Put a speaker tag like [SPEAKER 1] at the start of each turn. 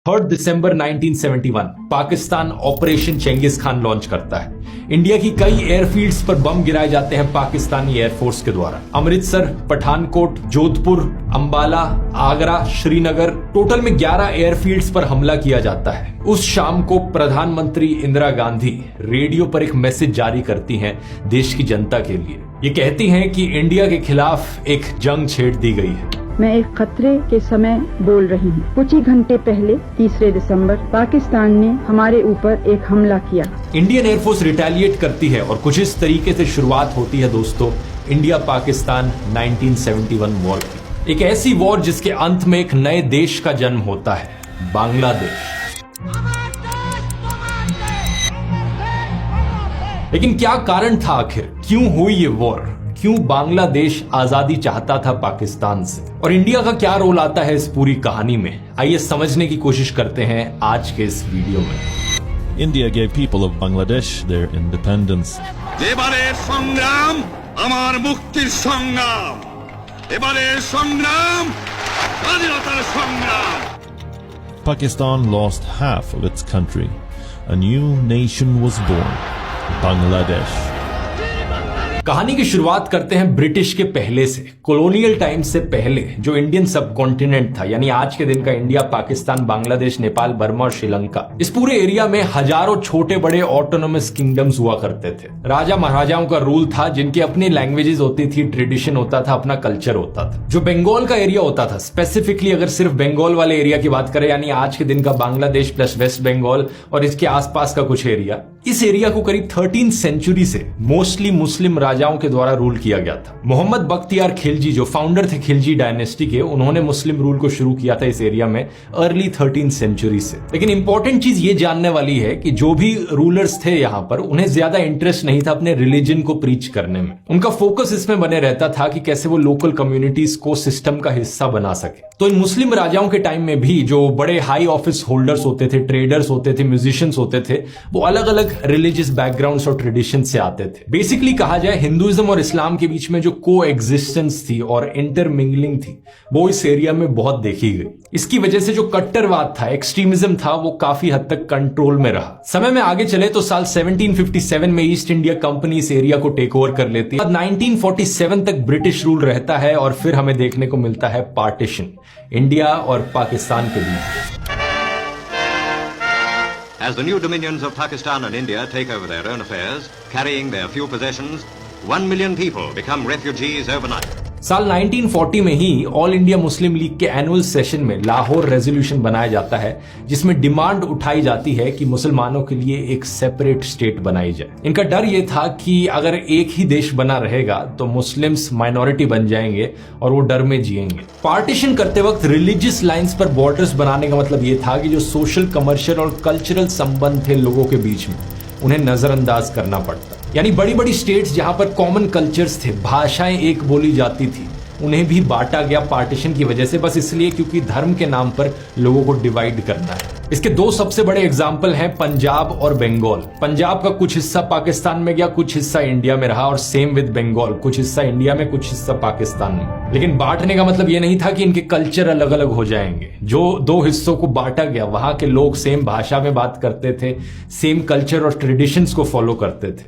[SPEAKER 1] 3 दिसंबर 1971 Pakistan operation Chengiz Khan launch करता है। India की कई एयरफील्ड्स पर बम गिराए जाते हैं पाकिस्तानी एयरफोर्स के द्वारा। अमृतसर, पठानकोट, जोधपुर, अंबाला, आगरा, श्रीनगर, टोटल में 11 एयरफील्ड्स पर हमला किया जाता है। उस शाम को प्रधानमंत्री इंदिरा गांधी रेडियो पर एक मैसेज जारी करती हैं देश की जनता के लिए। ये कहती हैं कि इंडिया के खिलाफ एक जंग छेड़ दी गई है।
[SPEAKER 2] मैं एक खतरे के समय बोल रही हूँ। कुछ ही घंटे पहले 3 दिसंबर पाकिस्तान ने हमारे ऊपर एक हमला किया।
[SPEAKER 1] इंडियन एयरफोर्स रिटेलिएट करती है और कुछ इस तरीके से शुरुआत होती है दोस्तों इंडिया पाकिस्तान 1971 वॉर की। एक ऐसी वॉर जिसके अंत में एक नए देश का जन्म होता है, बांग्लादेश। लेकिन क्या कारण था आखिर, क्यों हुई ये वॉर? क्यों बांग्लादेश आजादी चाहता था पाकिस्तान से, और इंडिया का क्या रोल आता है इस पूरी कहानी में? आइए समझने की कोशिश करते हैं आज के इस वीडियो में।
[SPEAKER 3] India gave people of Bangladesh their independence.
[SPEAKER 4] এবারের সংগ্রাম আমার মুক্তির সংগ্রাম, এবারের সংগ্রাম স্বাধীনতার সংগ্রাম।
[SPEAKER 3] Pakistan lost half of its country. A new nation was born, Bangladesh.
[SPEAKER 1] कहानी की शुरुआत करते हैं ब्रिटिश के पहले से। कॉलोनियल टाइम से पहले जो इंडियन सब कॉन्टिनेंट था, यानी आज के दिन का इंडिया, पाकिस्तान, बांग्लादेश, नेपाल, बर्मा और श्रीलंका, इस पूरे एरिया में हजारों छोटे बड़े ऑटोनोमस किंगडम्स हुआ करते थे। राजा महाराजाओं का रूल था, जिनकी अपनी लैंग्वेजेस होती थी, ट्रेडिशन होता था, अपना कल्चर होता था। जो बंगाल का एरिया होता था, स्पेसिफिकली अगर सिर्फ बंगाल वाले एरिया की बात करें, यानी आज के दिन का बांग्लादेश प्लस वेस्ट बंगाल और इसके आसपास का कुछ एरिया, इस एरिया को करीब 13th सेंचुरी से मोस्टली मुस्लिम राजाओं के द्वारा रूल किया गया था। मोहम्मद बख्तियार खिलजी जो फाउंडर थे खिलजी डायनेस्टी के, उन्होंने मुस्लिम रूल को शुरू किया था इस एरिया में अर्ली 13th सेंचुरी से। लेकिन इंपॉर्टेंट चीज ये जानने वाली है कि जो भी रूलर्स थे यहाँ पर, उन्हें ज्यादा इंटरेस्ट नहीं था अपने रिलीजन को प्रीच करने में। उनका फोकस इसमें बने रहता था कि कैसे वो लोकल कम्युनिटीज को सिस्टम का हिस्सा बना सके। तो इन मुस्लिम राजाओं के टाइम में भी जो बड़े हाई ऑफिस होल्डर्स होते थे, ट्रेडर्स होते थे, म्यूजिशियंस होते थे, वो अलग अलग रिलीजियस बैकग्राउंड्स और ट्रेडिशन से आते थे। बेसिकली कहा जाए, हिंदुइज्म और इस्लाम के बीच में जो को एग्जिस्टेंस थी और इंटरमिंगलिंग थी, वो इस एरिया में बहुत देखी गई। इसकी वजह से जो कट्टरवाद था, एक्सट्रीमिज्म था, वो काफी हद तक कंट्रोल में रहा। समय में आगे चले तो साल 1757 में ईस्ट इंडिया कंपनी इस एरिया को टेक ओवर कर लेती है। 1947 तक ब्रिटिश रूल रहता है और फिर हमें देखने को मिलता है पार्टीशन इंडिया और पाकिस्तान के बीच।
[SPEAKER 5] As the new dominions of Pakistan and India take over their own affairs, carrying their few possessions, 1 million people become refugees overnight.
[SPEAKER 1] साल 1940 में ही ऑल इंडिया मुस्लिम लीग के एनुअल सेशन में लाहौर रेजोल्यूशन बनाया जाता है, जिसमें डिमांड उठाई जाती है कि मुसलमानों के लिए एक सेपरेट स्टेट बनाई जाए। इनका डर यह था कि अगर एक ही देश बना रहेगा तो मुस्लिम्स माइनॉरिटी बन जाएंगे और वो डर में जिएंगे। पार्टीशन करते वक्त रिलीजियस लाइंस पर बॉर्डर्स बनाने का मतलब यह था कि जो सोशल, कमर्शियल और कल्चरल संबंध थे लोगों के बीच में, उन्हें नजरअंदाज करना पड़ता। यानी बड़ी बड़ी स्टेट्स जहां पर कॉमन कल्चर्स थे, भाषाएं एक बोली जाती थी, उन्हें भी बांटा गया पार्टीशन की वजह से, बस इसलिए क्योंकि धर्म के नाम पर लोगों को डिवाइड करना है। इसके दो सबसे बड़े एग्जाम्पल हैं पंजाब और बंगाल। पंजाब का कुछ हिस्सा पाकिस्तान में गया, कुछ हिस्सा इंडिया में रहा, और सेम विद बंगाल, कुछ हिस्सा इंडिया में, कुछ हिस्सा पाकिस्तान में। लेकिन बांटने का मतलब यह नहीं था कि इनके कल्चर अलग अलग हो जाएंगे। जो दो हिस्सों को बांटा गया, वहां के लोग सेम भाषा में बात करते थे, सेम कल्चर और ट्रेडिशंस को फॉलो करते थे।